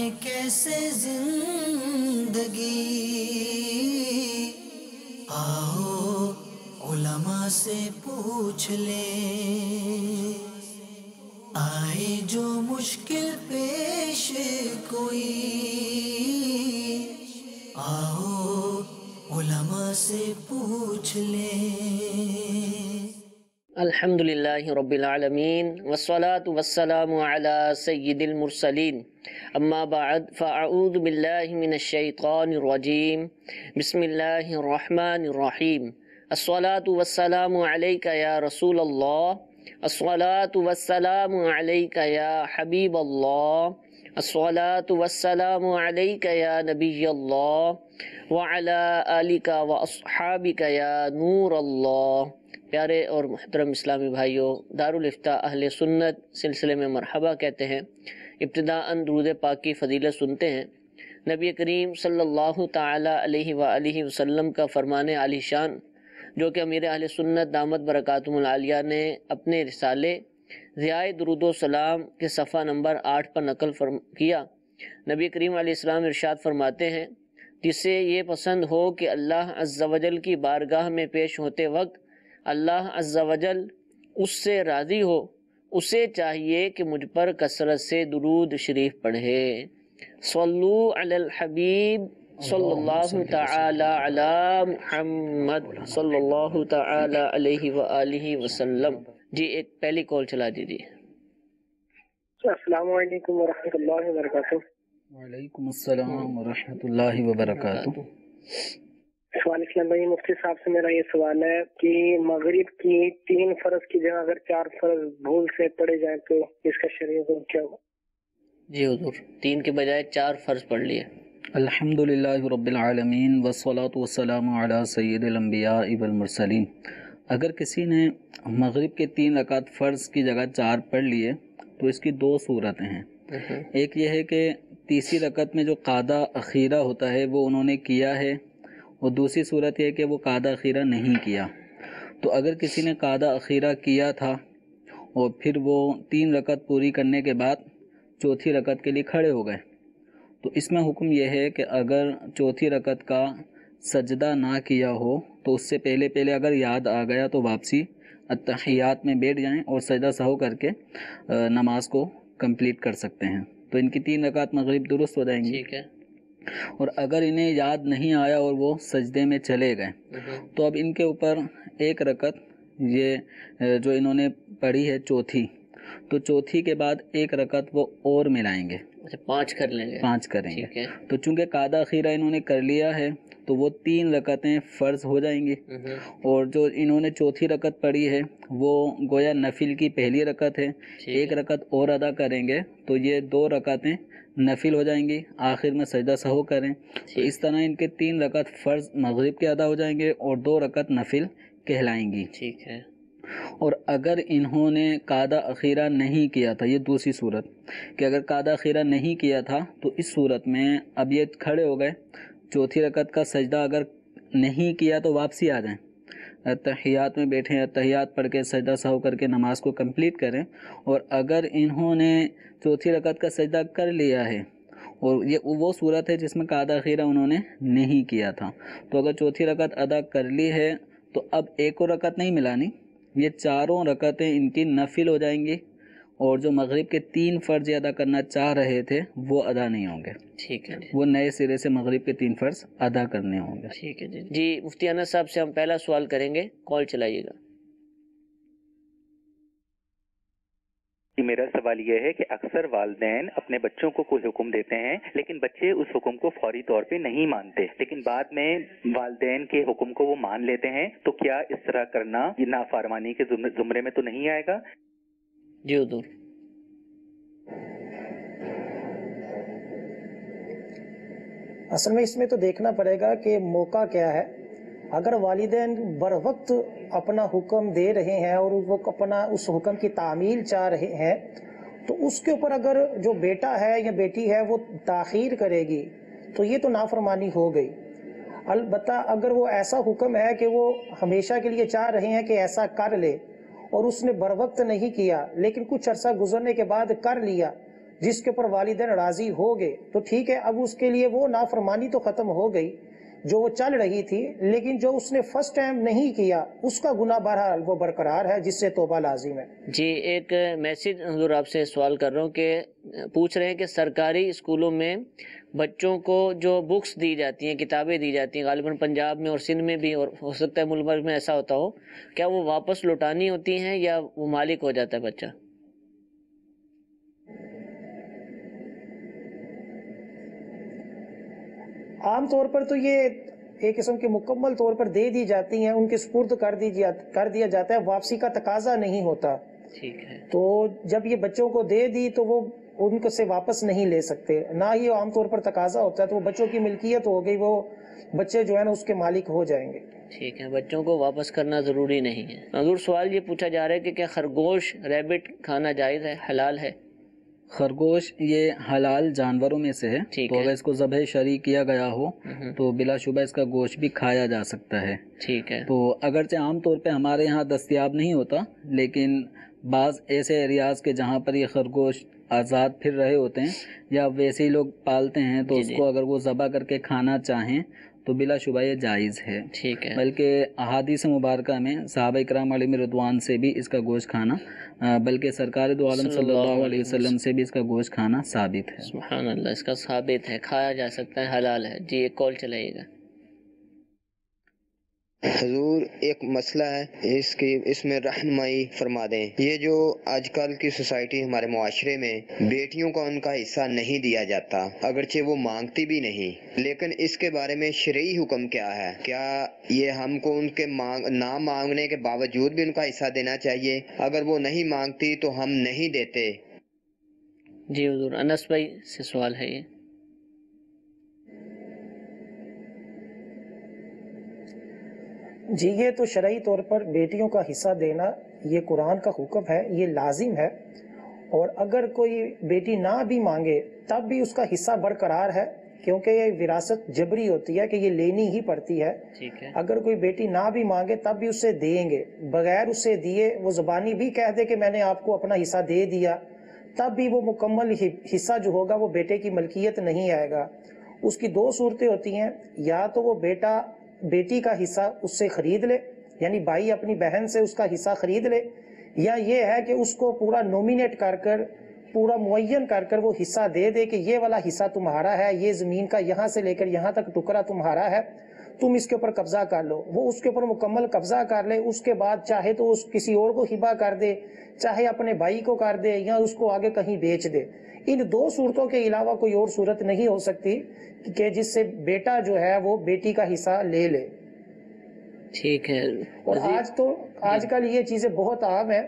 جائیں کیسے زندگی، آؤ علماء سے پوچھ لیں، آئے جو مشکل پیش کوئی، آؤ علماء سے پوچھ لیں۔ الحمدللہ رب العالمین والصلاة والسلام علی سید المرسلین، اما بعد فاعوذ باللہ من الشیطان الرجیم، بسم اللہ الرحمن الرحیم۔ الصلاة والسلام علیک یا رسول اللہ، الصلاة والسلام علیک یا حبیب اللہ، الصلاة والسلام علیک یا نبی اللہ، وعلی آلک واصحابک یا نور اللہ۔ پیارے اور محترم اسلامی بھائیوں، دارالفتاء اہل سنت سلسلے میں مرحبا کہتے ہیں۔ ابتداءً درود پاک کی فضیلت سنتے ہیں۔ نبی کریم صلی اللہ تعالی علیہ وآلہ وسلم کا فرمان عالی شان، جو کہ امیر اہل سنت دامت برکاتہم العالیہ نے اپنے رسالے ضیاء درود و سلام کے صفحہ نمبر 8 پر نقل کیا۔ نبی کریم علیہ السلام ارشاد فرماتے ہیں، جسے یہ پسند ہو کہ اللہ عز و جل کی بارگاہ میں پیش ہوتے وقت اللہ عز و جل اس سے راضی ہو، اسے چاہیے کہ مجھ پر کثرت سے درود شریف پڑھے۔ صلو علی الحبیب صلی اللہ تعالی علی محمد صلی اللہ تعالی علیہ وآلہ وسلم۔ جی ایک پہلی کال چلا دیجیے۔ السلام علیکم ورحمۃ اللہ وبرکاتہ۔ وعلیکم السلام ورحمۃ اللہ وبرکاتہ۔ سوال اسلام بھائی، مفتی صاحب سے میرا یہ سوال ہے کہ مغرب کی 3 فرض کی جگہ اگر 4 فرض بھول سے پڑھے جائیں تو اس کا شرعی حکم کیا ہوگا؟ جی حضور، 3 کے بجائے 4 فرض پڑھ لیے۔ الحمدللہ رب العالمین والصلاة والسلام علی سید الانبیاء والمرسلین۔ اگر کسی نے مغرب کے 3 رکعت فرض کی جگہ 4 پڑھ لیے تو اس کی 2 صورتیں ہیں۔ ایک یہ ہے کہ تیسری رکعت میں جو قعدہ اخیرہ ہوتا ہے وہ انہوں نے کیا ہے، اور دوسری صورت یہ ہے کہ وہ قعدہ اخیرہ نہیں کیا۔ تو اگر کسی نے قعدہ اخیرہ کیا تھا اور پھر وہ 3 رکعت پوری کرنے کے بعد چوتھی رکعت کے لیے کھڑے ہو گئے، تو اس میں حکم یہ ہے کہ اگر چوتھی رکعت کا سجدہ نہ کیا ہو تو اس سے پہلے اگر یاد آ گیا تو واپسی التحیات میں بیٹھ جائیں اور سجدہ سہو کر کے نماز کو کمپلیٹ کر سکتے ہیں۔ تو ان کی 3 رکعت مغرب درست ہو جائیں گی۔ ٹھیک ہے۔ اور اگر انہیں یاد نہیں آیا اور وہ سجدے میں چلے گئے تو اب ان کے اوپر 1 رکعت یہ جو انہوں نے پڑھی ہے چوتھی، تو چوتھی کے بعد 1 رکعت وہ اور ملائیں گے۔ اچھا 5 کر لیں گے۔ 5 کریں گے۔ ٹھیک ہے۔ تو چونکہ قعدہ اخیرہ انہوں نے کر لیا ہے تو وہ 3 رکعتیں فرض ہو جائیں گی، اور جو انہوں نے چوتھی رکعت پڑھی ہے وہ گویا نفل کی پہلی رکعت ہے، 1 رکعت اور ادا کریں گے تو یہ 2 رکعتیں نفل ہو جائیں گی، آخر میں سجدہ سہو کریں تو اس طرح ان کے 3 رکعت فرض مغرب کے ادا ہو جائیں گے اور 2 رکعت نفل کہلائیں گی۔ ٹھیک ہے۔ اور اگر انہوں نے قعدہ اخیرہ نہیں کیا تھا، یہ دوسری صورت کہ اگر قعدہ اخیرہ نہیں کیا تھا تو اس صورت میں اب یہ کھڑے ہو گئے، چوتھی رکعت کا سجدہ اگر نہیں کیا تو واپسی آ جائیں، تحیات میں بیٹھیں، تحیات پڑھ کے سجدہ سہو کر کے نماز کو کمپلیٹ کریں۔ اور اگر انہوں نے چوتھی رکعت کا سجدہ کر لیا ہے اور یہ وہ صورت ہے جس میں قعدہ اخیرہ انہوں نے نہیں کیا تھا، تو اگر چوتھی رکعت ادا کر لی ہے تو اب 1 اور رکعت نہیں ملانی، یہ 4 رکعتیں ان کی نفل ہو جائیں گی، اور جو مغرب کے 3 فرض ادا کرنا چاہ رہے تھے وہ ادا نہیں ہوں گے۔ ٹھیک ہے۔ وہ نئے سرے سے مغرب کے 3 فرض ادا کرنے ہوں گے۔ ٹھیک ہے جی مفتی انس صاحب سے ہم پہلا سوال کریں گے، کال چلائیے گا۔ میرا سوال یہ ہے کہ اکثر والدین اپنے بچوں کو کوئی حکم دیتے ہیں لیکن بچے اس حکم کو فوری طور پہ نہیں مانتے، لیکن بعد میں والدین کے حکم کو وہ مان لیتے ہیں، تو کیا اس طرح کرنا یہ نافرمانی کے زمرے میں تو نہیں آئے گا؟ جی حضور۔ اصل میں اس میں تو دیکھنا پڑے گا کہ موقع کیا ہے۔ اگر والدین بر وقت اپنا حکم دے رہے ہیں اور وہ اپنا اس حکم کی تعمیل چاہ رہے ہیں تو اس کے اوپر اگر جو بیٹا ہے یا بیٹی ہے وہ تاخیر کرے گی تو یہ تو نافرمانی ہو گئی۔ البتہ اگر وہ ایسا حکم ہے کہ وہ ہمیشہ کے لیے چاہ رہے ہیں کہ ایسا کر لے اور اس نے بر وقت نہیں کیا لیکن کچھ عرصہ گزرنے کے بعد کر لیا، جس کے اوپر والدین راضی ہو گئے تو ٹھیک ہے، اب اس کے لیے وہ نافرمانی تو ختم ہو گئی جو وہ چل رہی تھی، لیکن جو اس نے فرسٹ ٹائم نہیں کیا اس کا گناہ بہرحال وہ برقرار ہے، جس سے توبہ لازم ہے۔ جی ایک میسج حضور آپ سے سوال کر رہا ہوں کہ پوچھ رہے ہیں کہ سرکاری اسکولوں میں بچوں کو جو بکس دی جاتی ہیں، کتابیں دی جاتی ہیں، غالباً پنجاب میں اور سندھ میں بھی، اور ہو سکتا ہے ملک بھر میں ایسا ہوتا ہو، کیا وہ واپس لوٹانی ہوتی ہیں یا وہ مالک ہو جاتا ہے بچہ؟ عام طور پر تو یہ ایک قسم کے مکمل طور پر دے دی جاتی ہیں، ان کے سپرد کر دیا جاتا ہے، واپسی کا تقاضا نہیں ہوتا۔ ٹھیک ہے، تو جب یہ بچوں کو دے دی تو وہ ان کو سے واپس نہیں لے سکتے، نہ ہی عام طور پر تقاضا ہوتا ہے، تو وہ بچوں کی ملکیت ہو گئی، وہ بچے جو ہے نا اس کے مالک ہو جائیں گے۔ ٹھیک ہے، بچوں کو واپس کرنا ضروری نہیں ہے۔ حضور سوال یہ پوچھا جا رہا ہے کہ کیا خرگوش، ریبٹ کھانا جائز ہے، حلال ہے؟ خرگوش یہ حلال جانوروں میں سے ہے، تو اگر اس کو ذبح شرعی کیا گیا ہو تو بلا شبہ اس کا گوشت بھی کھایا جا سکتا ہے۔ ٹھیک ہے، تو اگرچہ عام طور پہ ہمارے ہاں دستیاب نہیں ہوتا، لیکن بعض ایسے ایریاز کے جہاں پر یہ خرگوش آزاد پھر رہے ہوتے ہیں یا ویسے ہی لوگ پالتے ہیں، تو اس کو اگر وہ ذبح کر کے کھانا چاہیں تو بلا شبہ یہ جائز ہے۔ ٹھیک ہے، بلکہ احادیث مبارکہ میں صحابہ اکرام علیہم رضوان سے بھی اس کا گوشت کھانا، بلکہ سرکار دو عالم صلی اللہ علیہ وسلم سے بھی اس کا گوشت کھانا ثابت ہے۔ سبحان اللہ، اس کا ثابت ہے، کھایا جا سکتا ہے، حلال ہے۔ جی ایک کال چلائیے گا۔ حضور ایک مسئلہ ہے، اس میں رہنمائی فرما دیں۔ یہ جو آج کل کی سوسائٹی ہمارے معاشرے میں بیٹیوں کو ان کا حصہ نہیں دیا جاتا، اگرچہ وہ مانگتی بھی نہیں، لیکن اس کے بارے میں شرعی حکم کیا ہے؟ کیا یہ ہم کو ان کے نہ مانگنے کے باوجود بھی ان کا حصہ دینا چاہیے؟ اگر وہ نہیں مانگتی تو ہم نہیں دیتے؟ جی حضور، انس بھائی سے سوال ہے یہ۔ جی یہ تو شرعی طور پر بیٹیوں کا حصہ دینا یہ قرآن کا حکم ہے، یہ لازم ہے، اور اگر کوئی بیٹی نہ بھی مانگے تب بھی اس کا حصہ برقرار ہے، کیونکہ یہ وراثت جبری ہوتی ہے کہ یہ لینی ہی پڑتی ہے۔ ٹھیک ہے، اگر کوئی بیٹی نہ بھی مانگے تب بھی اسے دیں گے، بغیر اسے دیے وہ زبانی بھی کہہ دے کہ میں نے آپ کو اپنا حصہ دے دیا، تب بھی وہ مکمل حصہ جو ہوگا وہ بیٹے کی ملکیت نہیں آئے گا۔ اس کی دو صورتیں ہوتی ہیں، یا تو وہ بیٹا بیٹی کا حصہ اس سے خرید لے، یعنی بھائی اپنی بہن سے اس کا حصہ خرید لے، یا یہ ہے کہ اس کو پورا نومینیٹ کر کر، پورا معین کر کر وہ حصہ دے دے کہ یہ والا حصہ تمہارا ہے، یہ زمین کا یہاں سے لے کر یہاں تک ٹکڑا تمہارا ہے، تم اس کے اوپر قبضہ کر لو۔ وہ اس کے اوپر مکمل قبضہ کر لے، اس کے بعد چاہے تو اس کسی اور کو ہبہ کر دے، چاہے اپنے بھائی کو کر دے، یا اس کو آگے کہیں بیچ دے۔ ان دو صورتوں کے علاوہ کوئی اور صورت نہیں ہو سکتی کہ جس سے بیٹا جو ہے وہ بیٹی کا حصہ لے لے۔ ٹھیک ہے، اور آج کل یہ چیزیں بہت عام ہیں،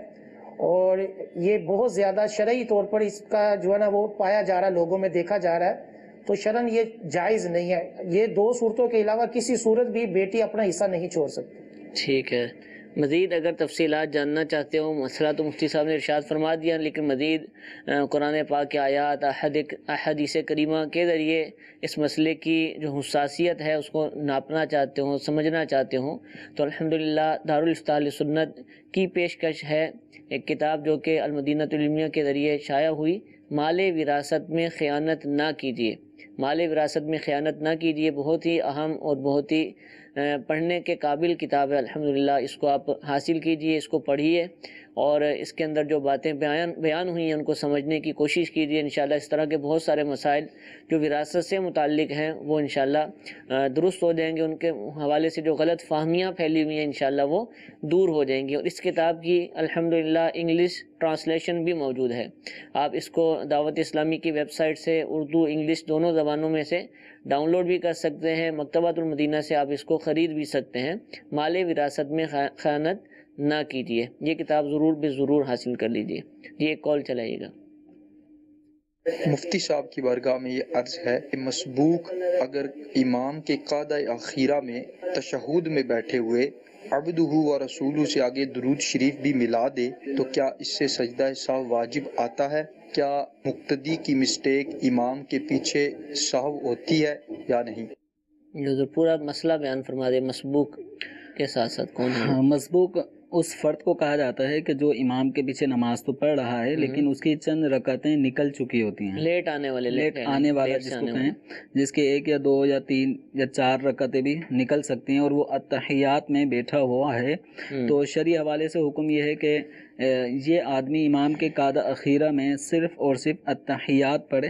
اور یہ بہت زیادہ شرعی طور پر اس کا جو ہے نا وہ پایا جا رہا ہے، لوگوں میں دیکھا جا رہا ہے، تو شرعن یہ جائز نہیں ہے۔ یہ دو صورتوں کے علاوہ کسی صورت بھی بیٹی اپنا حصہ نہیں چھوڑ سکتی۔ ٹھیک ہے، مزید اگر تفصیلات جاننا چاہتے ہو، مسئلہ تو مفتی صاحب نے ارشاد فرما دیا، لیکن مزید قرآن پاک کے آیات، احادیث کریمہ کے ذریعے اس مسئلے کی جو حساسیت ہے اس کو ناپنا چاہتے ہوں، سمجھنا چاہتے ہوں، تو الحمدللہ دارالفتاح سنت کی پیشکش ہے ایک کتاب جو کہ المدینۃ العلمیہ کے ذریعے شائع ہوئی، مال وراثت میں خیانت نہ کیجیے۔ مال وراثت میں خیانت نہ کیجیے، بہت ہی اہم اور بہت ہی پڑھنے کے قابل کتاب ہے الحمدللہ۔ اس کو آپ حاصل کیجئے، اس کو پڑھیے، اور اس کے اندر جو باتیں بیان ہوئی ہیں ان کو سمجھنے کی کوشش کیجئے۔ انشاءاللہ اس طرح کے بہت سارے مسائل جو وراثت سے متعلق ہیں وہ انشاءاللہ درست ہو جائیں گے، ان کے حوالے سے جو غلط فہمیاں پھیلی ہوئی ہیں انشاءاللہ وہ دور ہو جائیں گی۔ اور اس کتاب کی الحمدللہ انگلش ٹرانسلیشن بھی موجود ہے، آپ اس کو دعوت اسلامی کی ویب سائٹ سے اردو انگلش دونوں زبانوں میں سے ڈاؤن لوڈ بھی کر سکتے ہیں، مکتبۃ المدینہ سے آپ اس کو خرید بھی سکتے ہیں۔ مال وراثت میں خیانت نہ کیجیے، یہ کتاب ضرور بے ضرور حاصل کر لیجیے۔ یہ ایک کال چلائیے گا۔ مفتی صاحب کی بارگاہ میں یہ عرض ہے کہ مسبوق اگر امام کے قعدہ اخیرہ میں تشہد میں بیٹھے ہوئے عبدہ و رسولہ سے آگے درود شریف بھی ملا دے تو کیا اس سے سجدہ سہو واجب آتا ہے؟ کیا مقتدی کی مسٹیک امام کے پیچھے سہو ہوتی ہے یا نہیں؟ جو پورا مسئلہ بیان فرما دے، مسبوق کے ساتھ ساتھ کون ہے؟ مسبوق اس فرد کو کہا جاتا ہے کہ جو امام کے پیچھے نماز تو پڑھ رہا ہے لیکن اس کی چند رکعتیں نکل چکی ہوتی ہیں، لیٹ آنے والا جس کو کہیں، جس کے 1 یا 2 یا 3 یا 4 رکعتیں بھی نکل سکتی ہیں اور وہ اتحیات میں بیٹھا ہوا ہے، تو شرعی حوالے سے حکم یہ ہے کہ یہ آدمی امام کے قعدہ اخیرہ میں صرف اور صرف اتحیات پڑھے،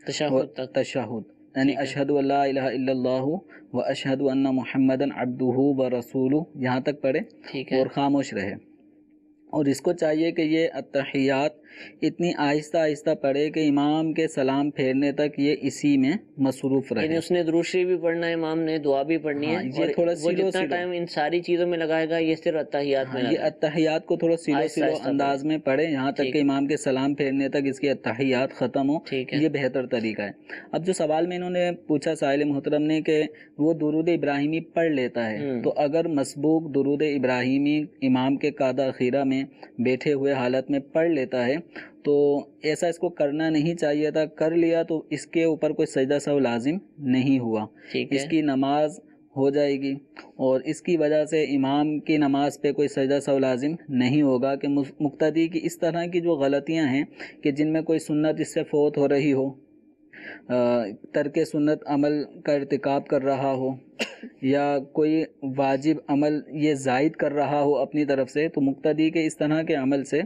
تشہد یعنی اشہد ان لا الہ الا اللہ و اشہد ان محمدن عبدہ و رسولہ یہاں تک پڑھے اور خاموش رہے۔ اور اس کو چاہیے کہ یہ اتحیات اتنی آہستہ آہستہ پڑھے کہ امام کے سلام پھیرنے تک یہ اسی میں مصروف رہے، یعنی اس نے درود شریف بھی پڑھنا ہے، امام نے دعا بھی پڑھنی ہے، یہ تھوڑا وہ جتنا ٹائم ان ساری چیزوں میں لگائے گا یہ صرف اتحیات میں یہ اتحیات کو تھوڑا سلو انداز میں پڑھے یہاں تک کہ امام کے سلام پھیرنے تک اس کی اتحیات ختم ہو، یہ بہتر طریقہ ہے۔ اب جو سوال میں انہوں نے پوچھا سائل محترم نے کہ وہ درود ابراہیمی پڑھ لیتا ہے، تو اگر مسبوق درود ابراہیمی امام کے قعدہ اخیرہ میں بیٹھے ہوئے حالت میں پڑھ لیتا ہے تو ایسا اس کو کرنا نہیں چاہیے تھا، کر لیا تو اس کے اوپر کوئی سجدہ سہو لازم نہیں ہوا، اس کی نماز ہو جائے گی اور اس کی وجہ سے امام کی نماز پہ کوئی سجدہ سہو لازم نہیں ہوگا کہ مقتدی کی اس طرح کی جو غلطیاں ہیں کہ جن میں کوئی سنت اس سے فوت ہو رہی ہو، ترک سنت عمل کا ارتکاب کر رہا ہو یا کوئی واجب عمل یہ زائد کر رہا ہو اپنی طرف سے، تو مقتدی کے اس طرح کے عمل سے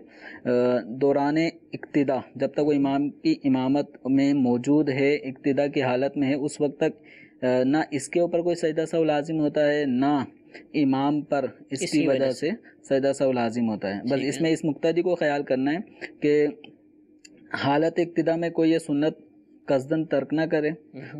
دوران اقتدا جب تک وہ امام کی امامت میں موجود ہے، اقتدا کی حالت میں ہے، اس وقت تک نہ اس کے اوپر کوئی سجدہ سہو لازم ہوتا ہے نہ امام پر اس کی وجہ سے سجدہ سہو لازم ہوتا ہے۔ بس اس میں اس مقتدی کو خیال کرنا ہے کہ حالت اقتدا میں کوئی یہ سنت قصدن ترک نہ کرے،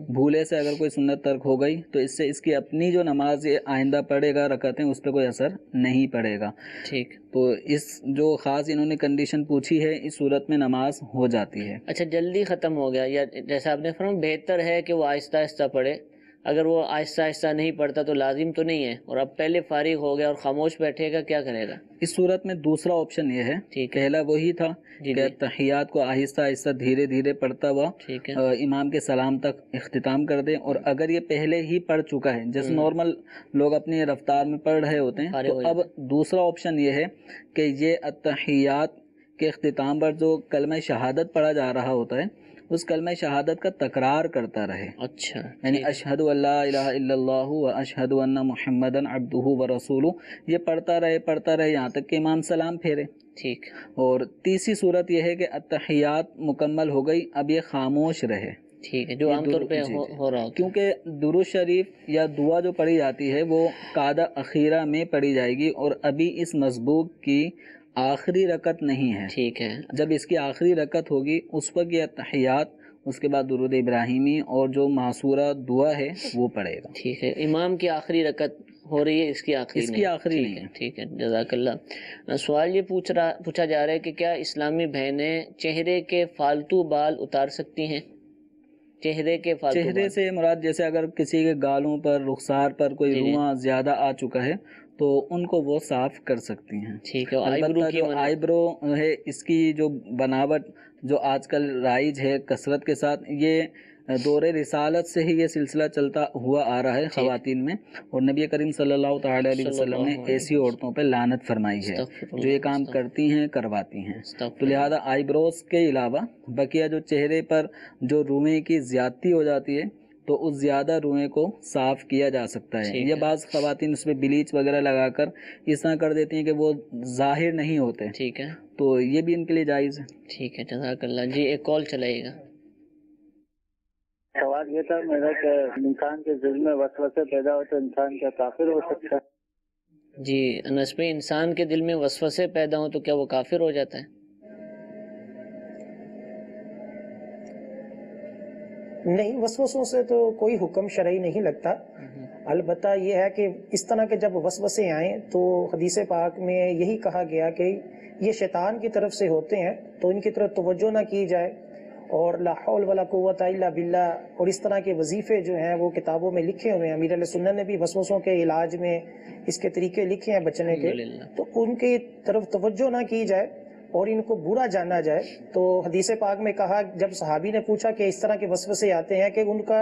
بھولے سے اگر کوئی سنت ترک ہو گئی تو اس سے اس کی اپنی جو نماز آئندہ پڑھے گا رکعتیں اس پہ کوئی اثر نہیں پڑے گا۔ ٹھیک، تو اس جو خاص انہوں نے کنڈیشن پوچھی ہے اس صورت میں نماز ہو جاتی ہے۔ اچھا، جلدی ختم ہو گیا یا جیسا آپ نے فرمایا بہتر ہے کہ وہ آہستہ آہستہ پڑھے، اگر وہ آہستہ آہستہ نہیں پڑھتا تو لازم تو نہیں ہے، اور اب پہلے فارغ ہو گیا اور خاموش بیٹھے گا، کیا کرے گا؟ اس صورت میں دوسرا آپشن یہ ہے، پہلا وہی تھا کہ تحیات کو آہستہ آہستہ دھیرے دھیرے پڑھتا ہوا امام کے سلام تک اختتام کر دے، اور اگر یہ پہلے ہی پڑھ چکا ہے جیسے نارمل لوگ اپنی رفتار میں پڑھ رہے ہوتے ہیں، تو اب دوسرا آپشن یہ ہے کہ یہ التحیات کے اختتام پر جو کلمہ شہادت پڑھا جا رہا ہوتا ہے اس کلمہ شہادت کا تکرار کرتا رہے۔ اچھا، یعنی اشہد ان لا الہ الا اللہ و اشہد ان محمدن عبدہ و رسولہ یہ پڑھتا رہے یہاں تک کہ امام سلام پھیرے۔ ٹھیک، اور تیسری صورت یہ ہے کہ التحیات مکمل ہو گئی، اب یہ خاموش رہے۔ ٹھیک ہے، جو عام طور پہ ہو رہا ہوتا ہے، کیونکہ درود شریف یا دعا جو پڑھی جاتی ہے وہ قعدہ اخیرہ میں پڑھی جائے گی اور ابھی اس مسبوق کی آخری رکعت نہیں ہے۔ ٹھیک ہے، جب اس کی آخری رکعت ہوگی اس وقت یہ تحیات، اس کے بعد درود ابراہیمی اور جو معصورہ دعا ہے وہ پڑھے گا۔ ٹھیک ہے، امام کی آخری رکعت ہو رہی ہے، اس کی آخری نہیں ہے۔ ٹھیک ہے، جزاک اللہ۔ سوال یہ پوچھا جا رہا ہے کہ کیا اسلامی بہنیں چہرے کے فالتو بال اتار سکتی ہیں؟ چہرے سے مراد جیسے اگر کسی کے گالوں پر رخسار پر کوئی رواں زیادہ آ چکا ہے تو ان کو وہ صاف کر سکتی ہیں۔ ٹھیک ہے، البتہ جو آئی برو ہے اس کی جو بناوٹ جو آج کل رائج ہے کثرت کے ساتھ، یہ دور رسالت سے ہی یہ سلسلہ چلتا ہوا آ رہا ہے خواتین میں، اور نبی کریم صلی اللہ تعالی علیہ وسلم نے ایسی عورتوں پہ لعنت فرمائی ہے جو یہ کام کرتی ہیں کرواتی ہیں۔ تو لہذا آئی بروز کے علاوہ بقیہ جو چہرے پر جو روئیں کی زیادتی ہو جاتی ہے تو اس زیادہ روئیں کو صاف کیا جا سکتا ہے۔ یہ بعض خواتین اس میں بلیچ وغیرہ لگا کر اس طرح کر دیتی ہیں کہ وہ ظاہر نہیں ہوتے، ٹھیک ہے، تو یہ بھی ان کے لیے جائز ہے۔ ٹھیک ہے، جزاک اللہ۔ جی ایک کال چلائے گا۔ سوال یہ تھا میرا کہ انسان کے دل میں وسوسے پیدا ہو تو انسان کیا کافر ہو سکتا ہے؟ جی انس بھائی، انسان کے دل میں وسوسے پیدا ہوں تو کیا وہ کافر ہو جاتا ہے؟ نہیں، وسوسوں سے تو کوئی حکم شرعی نہیں لگتا، البتہ یہ ہے کہ اس طرح کے جب وسوسے آئیں تو حدیث پاک میں یہی کہا گیا کہ یہ شیطان کی طرف سے ہوتے ہیں تو ان کی طرف توجہ نہ کی جائے، اور لا حول ولا قوت الا باللہ اور اس طرح کے وظیفے جو ہیں وہ کتابوں میں لکھے ہوئے ہیں۔ امیر علیہ سنت نے بھی وسوسوں کے علاج میں اس کے طریقے لکھے ہیں بچنے کے، تو ان کی طرف توجہ نہ کی جائے اور ان کو برا جانا جائے۔ تو حدیث پاک میں کہا، جب صحابی نے پوچھا کہ اس طرح کے وسوسے آتے ہیں کہ ان کا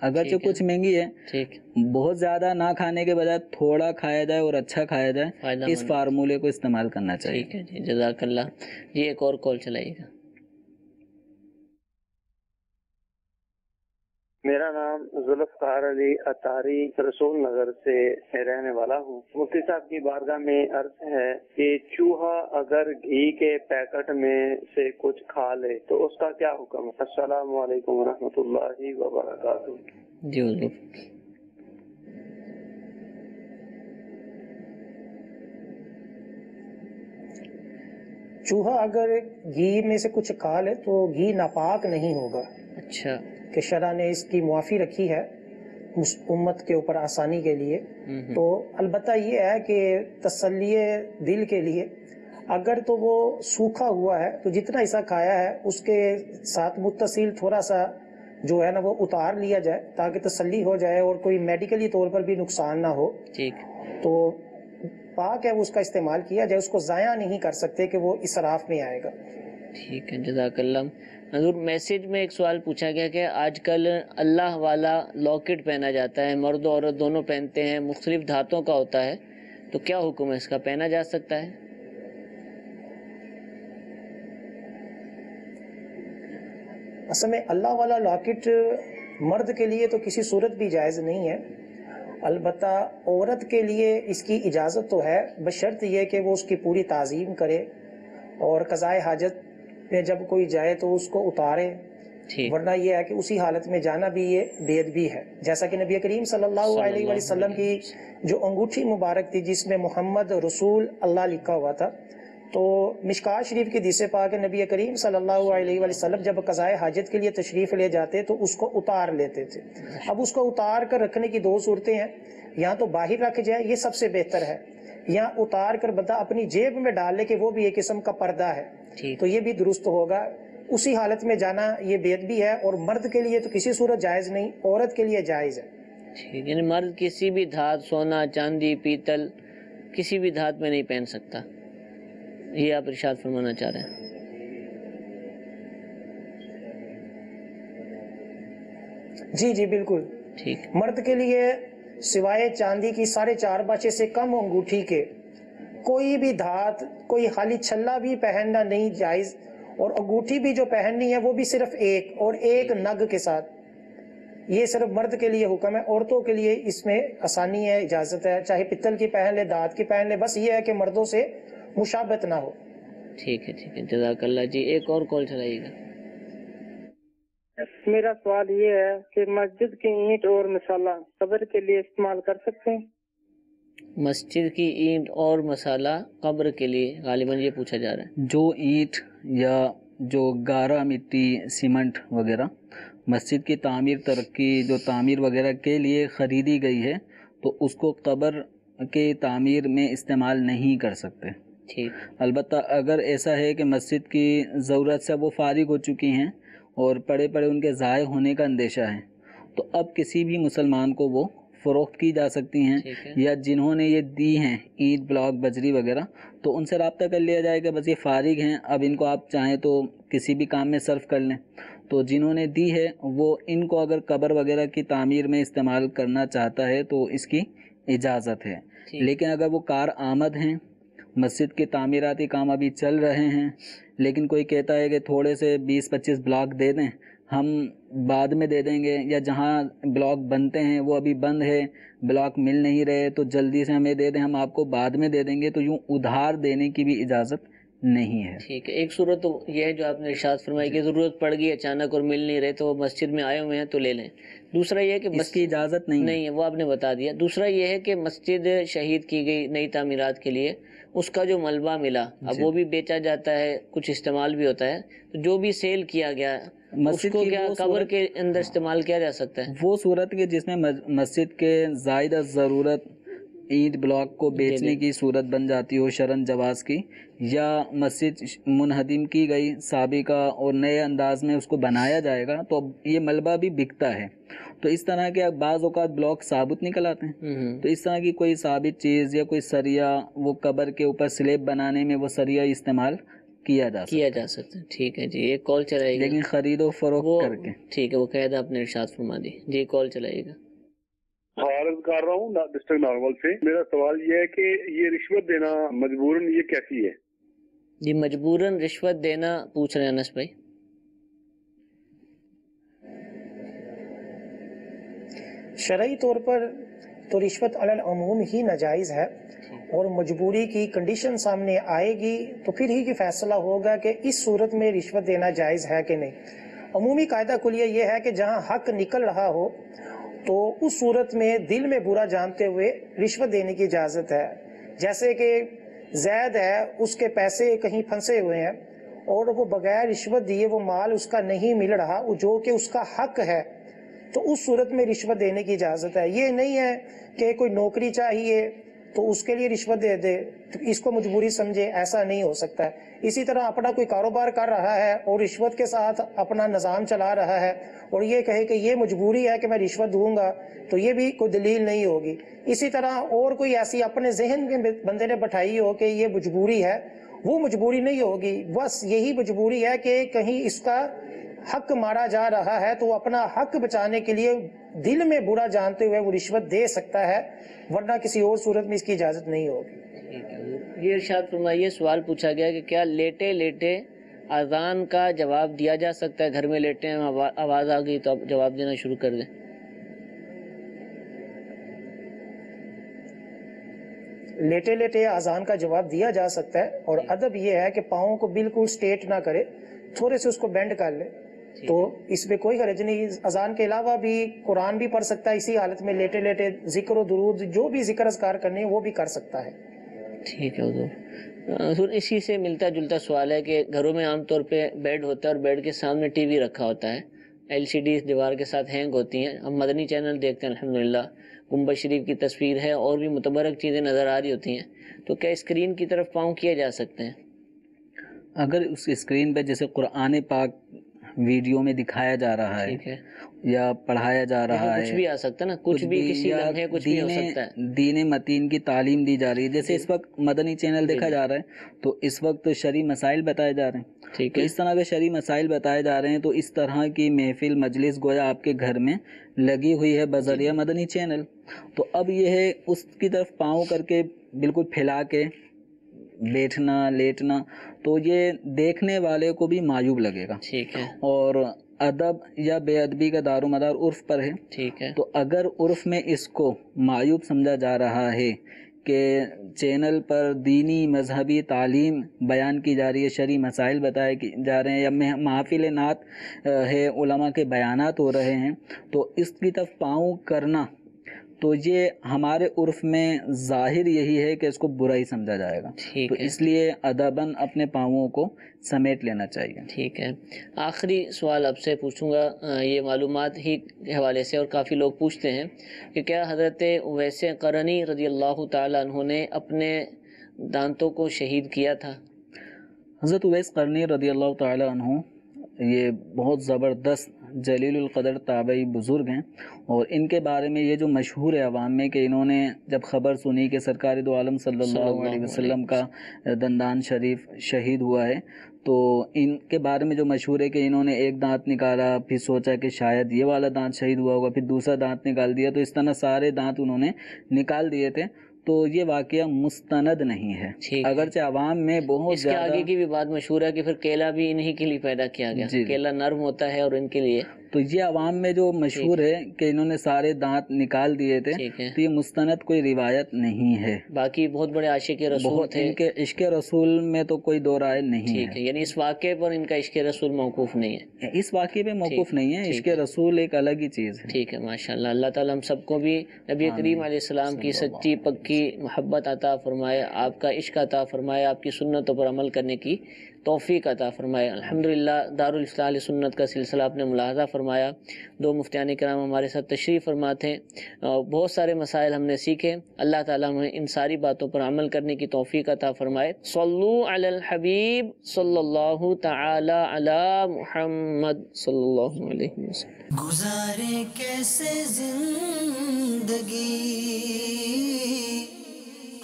اگرچہ کچھ مہنگی ہے، بہت زیادہ نہ کھانے کے بجائے تھوڑا کھایا جائے اور اچھا کھایا جائے، اس فارمولے کو استعمال کرنا چاہیے۔ ٹھیک ہے جی، جزاک اللہ۔ جی ایک اور کال چلائیے گا۔ میرا نام ذوالفقار علی اطاری رسول نگر سے رہنے والا ہوں۔ مفتی صاحب کی بارگاہ میں عرض ہے کہ چوہا اگر گھی کے پیکٹ میں سے کچھ کھا لے تو اس کا کیا حکم ہے؟ السلام علیکم ورحمۃ اللہ وبرکاتہ۔ جی حضور۔ چوہا اگر گھی میں سے کچھ کھا لے تو گھی ناپاک نہیں ہوگا۔ اچھا، کہ شرع نے اس کی معافی رکھی ہے امت کے اوپر آسانی کے لیے۔ تو البتہ یہ ہے کہ تسلی دل کے لیے اگر تو وہ سوکھا ہوا ہے تو جتنا حصہ کھایا ہے اس کے ساتھ متصل تھوڑا سا جو ہے نا وہ اتار لیا جائے تاکہ تسلی ہو جائے اور کوئی میڈیکلی طور پر بھی نقصان نہ ہو۔ ٹھیک، تو پاک ہے اس کا استعمال کیا جائے، اس کو ضائع نہیں کر سکتے کہ وہ اسراف میں آئے گا۔ ٹھیک ہے، جزاک اللہ۔ حضور میسیج میں ایک سوال پوچھا گیا کہ آج کل اللہ والا لاکٹ پہنا جاتا ہے، مرد و عورت دونوں پہنتے ہیں، مختلف دھاتوں کا ہوتا ہے، تو کیا حکم ہے اس کا، پہنا جا سکتا ہے؟ اصل میں اللہ والا لاکٹ مرد کے لیے تو کسی صورت بھی جائز نہیں ہے، البتہ عورت کے لیے اس کی اجازت تو ہے، بشرط یہ کہ وہ اس کی پوری تعظیم کرے اور قضائے حاجت میں جب کوئی جائے تو اس کو اتارے، ورنہ یہ ہے کہ اسی حالت میں جانا بھی یہ بے ادبی ہے۔ جیسا کہ نبی کریم صلی اللہ علیہ وسلم کی جو انگوٹھی مبارک تھی جس میں محمد رسول اللہ لکھا ہوا تھا، تو مشکات شریف کی حدیث پاک نبی کریم صلی اللہ علیہ وسلم جب قضائے حاجت کے لیے تشریف لے جاتے تو اس کو اتار لیتے تھے۔ اب اس کو اتار کر رکھنے کی دو صورتیں ہیں، یا تو باہر رکھ جائے، یہ سب سے بہتر ہے، یا اتار کر بندہ اپنی جیب میں ڈال لے کہ وہ بھی ایک قسم کا پردہ ہے، تو یہ بھی درست ہوگا۔ اسی حالت میں جانا یہ بے ادبی ہے، اور مرد کے لیے تو کسی صورت جائز نہیں، عورت کے لیے جائز ہے۔ ٹھیک، یعنی مرد کسی بھی دھات، سونا، چاندی، پیتل، کسی بھی دھات میں نہیں پہن سکتا، یہ آپ ارشاد فرمانا چاہ رہے ہیں؟ جی جی بالکل ٹھیک۔ مرد کے لیے سوائے چاندی کی 4.5 بچے سے کم انگوٹھی کے کوئی بھی دھات، کوئی خالی چھلا بھی پہننا نہیں جائز، اور انگوٹھی بھی جو پہننی ہے وہ بھی صرف ایک، اور ایک نگ کے ساتھ۔ یہ صرف مرد کے لیے حکم ہے، عورتوں کے لیے اس میں آسانی ہے، اجازت ہے، چاہے پتل کی پہن لے، دھات کی پہن لے، بس یہ ہے کہ مردوں سے مشابہت نہ ہو۔ ٹھیک ہے ٹھیک ہے، جزاک اللہ۔ جی ایک اور کال چلائیے گا۔ میرا سوال یہ ہے کہ مسجد کی اینٹ اور مسالہ قبر کے لیے استعمال کر سکتے ہیں؟ مسجد کی اینٹ اور مسالہ قبر کے لیے غالباً یہ پوچھا جا رہا ہے۔ جو اینٹ یا جو گارا مٹی، سیمنٹ وغیرہ مسجد کی تعمیر ترقی جو تعمیر وغیرہ کے لیے خریدی گئی ہے تو اس کو قبر کے تعمیر میں استعمال نہیں کر سکتے۔ ٹھیک، البتہ اگر ایسا ہے کہ مسجد کی ضرورت سے وہ فارغ ہو چکی ہیں اور پڑے پڑے ان کے ضائع ہونے کا اندیشہ ہے تو اب کسی بھی مسلمان کو وہ فروخت کی جا سکتی ہیں، یا جنہوں نے یہ دی ہیں اینٹ، بلاک، بجری وغیرہ، تو ان سے رابطہ کر لیا جائے کہ بس یہ فارغ ہیں، اب ان کو آپ چاہیں تو کسی بھی کام میں صرف کر لیں۔ تو جنہوں نے دی ہے وہ ان کو اگر قبر وغیرہ کی تعمیر میں استعمال کرنا چاہتا ہے تو اس کی اجازت ہے۔ لیکن اگر وہ کار آمد ہیں، مسجد کے تعمیراتی کام ابھی چل رہے ہیں، لیکن کوئی کہتا ہے کہ تھوڑے سے 20-25 بلاک دے دیں، ہم بعد میں دے دیں گے، یا جہاں بلاک بنتے ہیں وہ ابھی بند ہے، بلاک مل نہیں رہے تو جلدی سے ہمیں دے دیں، ہم آپ کو بعد میں دے دیں گے، تو یوں ادھار دینے کی بھی اجازت نہیں ہے۔ ٹھیک ہے، ایک صورت تو یہ ہے جو آپ نے ارشاد فرمائی کہ ضرورت پڑ گئی اچانک اور مل نہیں رہے تو وہ مسجد میں آئے ہوئے ہیں تو لے لیں۔ دوسرا یہ ہے کہ اس کی اجازت نہیں ہے، وہ آپ نے بتا دیا۔ دوسرا یہ ہے کہ مسجد شہید کی گئی نئی تعمیرات کے لیے، اس کا جو ملبہ ملا اب وہ بھی بیچا جاتا ہے، کچھ استعمال بھی ہوتا ہے، تو جو بھی سیل کیا گیا اس کو کیا قبر کے اندر استعمال کیا جا سکتا ہے؟ وہ صورت کے جس میں مسجد کے زائد از ضرورت اینٹ بلاک کو بیچنے کی صورت بن جاتی ہو شرعاً جواز کی، یا مسجد منہدم کی گئی سابقہ اور نئے انداز میں اس کو بنایا جائے گا تو یہ ملبہ بھی بکتا ہے۔ تو اس طرح کے بعض اوقات بلاک ثابت نکل آتے ہیں، تو اس طرح کی کوئی ثابت چیز یا کوئی سریا، وہ قبر کے اوپر سلیب بنانے میں وہ سریا استعمال کیا جا سکتا ہے. ٹھیک ہے جی، ایک کال چلائے گا، لیکن خرید و فروخت کر کے. ٹھیک ہے، وہ قاعدہ آپ نے ارشاد فرما دی. جی کال چلائے گا. عرض کر رہا ہوں ڈسٹرکٹ نارمل سے. میرا سوال یہ ہے کہ یہ رشوت دینا مجبوراً یہ کیسی ہے؟ جی مجبوراً رشوت دینا پوچھ رہے ہیں انس بھائی. شرعی طور پر تو رشوت علی العموم ہی ناجائز ہے، اور مجبوری کی کنڈیشن سامنے آئے گی تو پھر ہی فیصلہ ہوگا کہ اس صورت میں رشوت دینا جائز ہے کہ نہیں. عمومی قاعدہ کلیہ یہ ہے کہ جہاں حق نکل رہا ہو تو اس صورت میں دل میں برا جانتے ہوئے رشوت دینے کی اجازت ہے. جیسے کہ زید ہے، اس کے پیسے کہیں پھنسے ہوئے ہیں اور وہ بغیر رشوت دیے وہ مال اس کا نہیں مل رہا جو کہ اس کا حق ہے، تو اس صورت میں رشوت دینے کی اجازت ہے. یہ نہیں ہے کہ کوئی نوکری چاہیے تو اس کے لیے رشوت دے دے، اس کو مجبوری سمجھے، ایسا نہیں ہو سکتا ہے. اسی طرح اپنا کوئی کاروبار کر رہا ہے اور رشوت کے ساتھ اپنا نظام چلا رہا ہے اور یہ کہے کہ یہ مجبوری ہے کہ میں رشوت دوں گا، تو یہ بھی کوئی دلیل نہیں ہوگی. اسی طرح اور کوئی ایسی اپنے ذہن میں بندے نے بٹھائی ہو کہ یہ مجبوری ہے، وہ مجبوری نہیں ہوگی. بس یہی مجبوری ہے کہ کہیں اس کا حق مارا جا رہا ہے تو وہ اپنا حق بچانے کے لیے دل میں برا جانتے ہوئے وہ رشوت دے سکتا ہے، ورنہ کسی اور صورت میں اس کی اجازت نہیں ہوگی. یہ ارشاد فرمائیے، سوال پوچھا گیا کہ کیا لیٹے لیٹے اذان کا جواب دیا جا سکتا ہے؟ گھر میں لیٹے ہیں، آواز آ گئی تو آپ جواب دینا شروع کر دیں. لیٹے لیٹے اذان کا جواب دیا جا سکتا ہے، اور ادب یہ ہے کہ پاؤں کو بالکل سٹریٹ نہ کرے، تھوڑے سے اس کو بینڈ کر لے، تو اس میں کوئی حرج نہیں. اذان کے علاوہ بھی قرآن بھی پڑھ سکتا ہے اسی حالت میں لیٹے لیٹے، ذکر و درود جو بھی ذکر اذکار کرنے وہ بھی کر سکتا ہے. ٹھیک ہے حضور. اسی سے ملتا جلتا سوال ہے کہ گھروں میں عام طور پہ بیڈ ہوتا ہے اور بیڈ کے سامنے ٹی وی رکھا ہوتا ہے، LCD دیوار کے ساتھ ہینگ ہوتی ہیں. ہم مدنی چینل دیکھتے ہیں الحمدللہ، گنبد شریف کی تصویر ہے اور بھی متبرک چیزیں نظر آ رہی ہوتی ہیں، تو کیا اسکرین کی طرف پاؤں کیے جا سکتے ہیں؟ اگر اس اسکرین پہ جیسے قرآن پاک ویڈیو میں دکھایا جا رہا ہے یا پڑھایا جا رہا ہے، کچھ بھی آ سکتا ہے نا، کچھ بھی کسی لمحے کچھ بھی ہو سکتا ہے. دین متین کی تعلیم دی جا رہی ہے، جیسے اس وقت مدنی چینل دیکھا جا رہا ہے تو اس وقت شرعی مسائل بتائے جا رہے ہیں. تو اس طرح کے شرعی مسائل بتائے جا رہے ہیں تو اس طرح کی محفل مجلس گویا آپ کے گھر میں لگی ہوئی ہے بذریعہ مدنی چینل. تو اب یہ ہے اس کی طرف پاؤں کر کے بالکل پھیلا کے بیٹھنا لیٹنا، تو یہ دیکھنے والے کو بھی معیوب لگے گا. ٹھیک ہے. اور ادب یا بے ادبی کا دار و مدار عرف پر ہے. ٹھیک ہے. تو اگر عرف میں اس کو معیوب سمجھا جا رہا ہے کہ چینل پر دینی مذہبی تعلیم بیان کی جا رہی ہے، شرعی مسائل بتائے جا رہے ہیں، یا محافل نعت ہے، علماء کے بیانات ہو رہے ہیں، تو اس کی طرف پاؤں کرنا تو یہ ہمارے عرف میں ظاہر یہی ہے کہ اس کو برا ہی سمجھا جائے گا. تو اس لیے ادباً اپنے پاؤں کو سمیٹ لینا چاہیے. ٹھیک ہے. آخری سوال آپ سے پوچھوں گا، یہ معلومات ہی کے حوالے سے، اور کافی لوگ پوچھتے ہیں کہ کیا حضرت اویس قرنی رضی اللہ تعالیٰ عنہ نے اپنے دانتوں کو شہید کیا تھا؟ حضرت اویس قرنی رضی اللہ تعالیٰ عنہ یہ بہت زبردست جلیل القدر تابعی بزرگ ہیں، اور ان کے بارے میں یہ جو مشہور ہے عوام میں کہ انہوں نے جب خبر سنی کہ سرکار دو عالم صلی اللہ علیہ وسلم کا دندان شریف شہید ہوا ہے، تو ان کے بارے میں جو مشہور ہے کہ انہوں نے ایک دانت نکالا، پھر سوچا کہ شاید یہ والا دانت شہید ہوا ہوگا، پھر دوسرا دانت نکال دیا، تو اس طرح سارے دانت انہوں نے نکال دیے تھے. تو یہ واقعہ مستند نہیں ہے، اگرچہ عوام میں بہت زیادہ. اس کے آگے کی بھی بات مشہور ہے کہ پھر کیلا بھی انہی کے لیے پیدا کیا گیا. کیلا نرم ہوتا ہے اور ان کے لیے، تو یہ عوام میں جو مشہور ہے کہ انہوں نے سارے دانت نکال دیے تھے، تو یہ مستند کوئی روایت نہیں ہے. باقی بہت بڑے عاشق رسول تھے، ان کے عشق رسول میں تو کوئی دو رائے نہیں ہے. یعنی اس واقعے پر ان کا عشق رسول موقوف نہیں ہے. اس واقعے پہ موقوف نہیں ہے، عشق رسول ایک الگ ہی چیز ہے. ٹھیک ہے، ماشاءاللہ. اللہ تعالیٰ ہم سب کو بھی نبی کریم علیہ السلام کی سچی پکی محبت عطا فرمائے، آپ کا عشق عطا فرمائے، آپ کی سنتوں پر عمل کرنے کی توفیق عطا فرمائے. الحمدللہ دارالفلاح سنت کا سلسلہ آپ نے ملاحظہ فرمایا. 2 مفتیان کرام ہمارے ساتھ تشریف فرماتے ہیں، بہت سارے مسائل ہم نے سیکھے. اللہ تعالیٰ ہمیں ان ساری باتوں پر عمل کرنے کی توفیق عطا فرمائے. صلو علی الحبیب صلی اللہ تعالی علی محمد صلی اللہ علیہ وسلم. گزارے کیسے زندگی،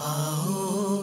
آؤ